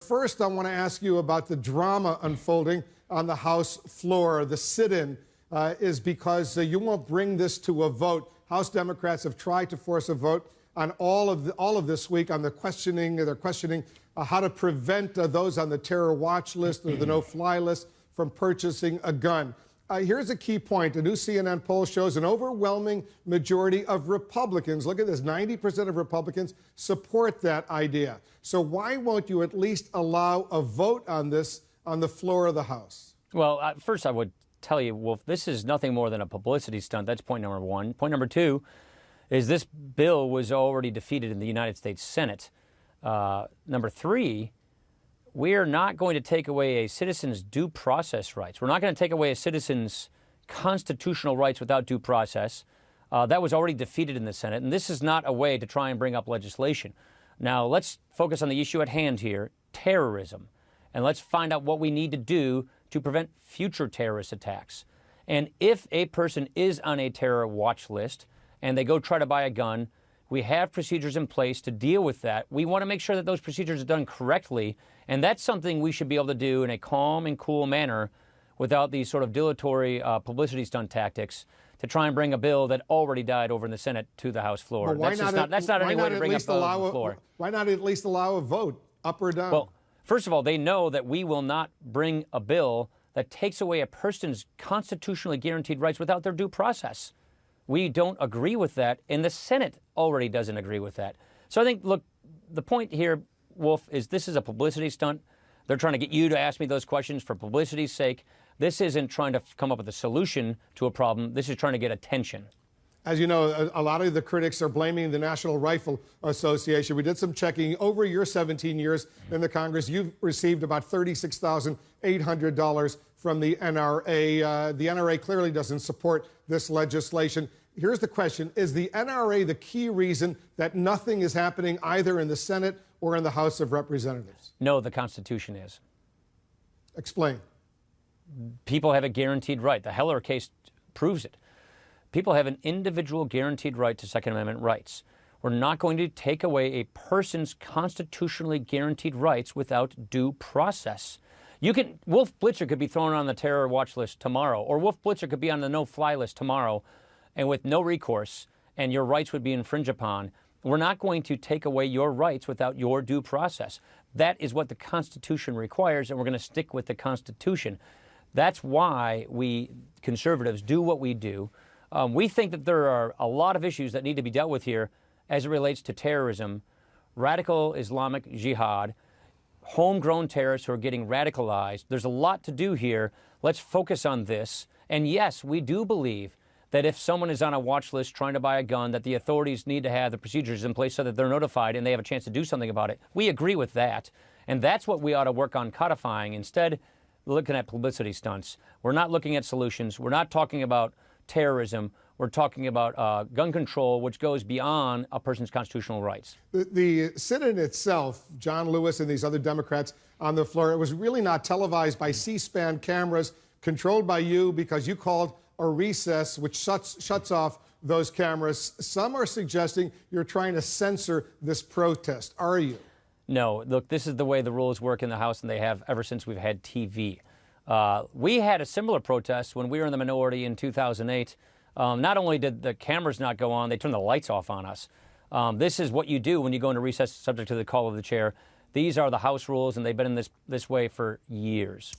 First, I want to ask you about the drama unfolding on the House floor. The sit-in is because you won't bring this to a vote. House Democrats have tried to force a vote on all of this week on the questioning. They're questioning how to prevent those on the terror watch list or the no-fly list from purchasing a gun. Here's a key point. A new CNN poll shows an overwhelming majority of Republicans, look at this, 90% of Republicans support that idea. So why won't you at least allow a vote on this on the floor of the House? Well, first I would tell you, Wolf, this is nothing more than a publicity stunt. That's point number one. Point number two is this bill was already defeated in the United States Senate. Number three, we are not going to take away a citizen's due process rights. We're not going to take away a citizen's constitutional rights without due process. That was already defeated in the Senate, and this is not a way to try and bring up legislation. Now, let's focus on the issue at hand here, terrorism, and let's find out what we need to do to prevent future terrorist attacks. And if a person is on a terror watch list and they go try to buy a gun, we have procedures in place to deal with that. We want to make sure that those procedures are done correctly, and that's something we should be able to do in a calm and cool manner without these sort of dilatory publicity stunt tactics to try and bring a bill that already died over in the Senate to the House floor. Well, that's not any way to bring up the floor. Why not at least allow a vote, up or down? Well, first of all, they know that we will not bring a bill that takes away a person's constitutionally guaranteed rights without their due process. We don't agree with that, and the Senate already doesn't agree with that. So I think, look, the point here, Wolf, is this is a publicity stunt. They're trying to get you to ask me those questions for publicity's sake. This isn't trying to come up with a solution to a problem. This is trying to get attention. As you know, a lot of the critics are blaming the National Rifle Association. We did some checking. Over your 17 years in the Congress, you've received about $36,800 from the NRA. The NRA clearly doesn't support this legislation. Here's the question. Is the NRA the key reason that nothing is happening either in the Senate or in the House of Representatives? No, the Constitution is. Explain. People have a guaranteed right. The Heller case proves it. People have an individual guaranteed right to Second Amendment rights. We're not going to take away a person's constitutionally guaranteed rights without due process. Wolf Blitzer could be thrown on the terror watch list tomorrow, or Wolf Blitzer could be on the no-fly list tomorrow, and with no recourse, and your rights would be infringed upon. We're not going to take away your rights without your due process. That is what the Constitution requires, and we're going to stick with the Constitution. That's why we conservatives do what we do. We think that there are a lot of issues that need to be dealt with here as it relates to terrorism, radical Islamic jihad, homegrown terrorists who are getting radicalized. There's a lot to do here. Let's focus on this. And yes, we do believe that if someone is on a watch list trying to buy a gun, that the authorities need to have the procedures in place so that they're notified and they have a chance to do something about it. We agree with that. And that's what we ought to work on codifying. Instead, looking at publicity stunts. We're not looking at solutions. We're not talking about terrorism. We're talking about gun control, which goes beyond a person's constitutional rights. The sit-in itself, John Lewis and these other Democrats on the floor, it was really not televised by C-SPAN cameras controlled by you because you called a recess, which shuts off those cameras. Some are suggesting you're trying to censor this protest. Are you? No. Look, this is the way the rules work in the House, and they have ever since we've had TV. We had a similar protest when we were in the minority in 2008. Not only did the cameras not go on, they turned the lights off on us. This is what you do when you go into recess subject to the call of the chair. These are the House rules, and they've been in this way for years.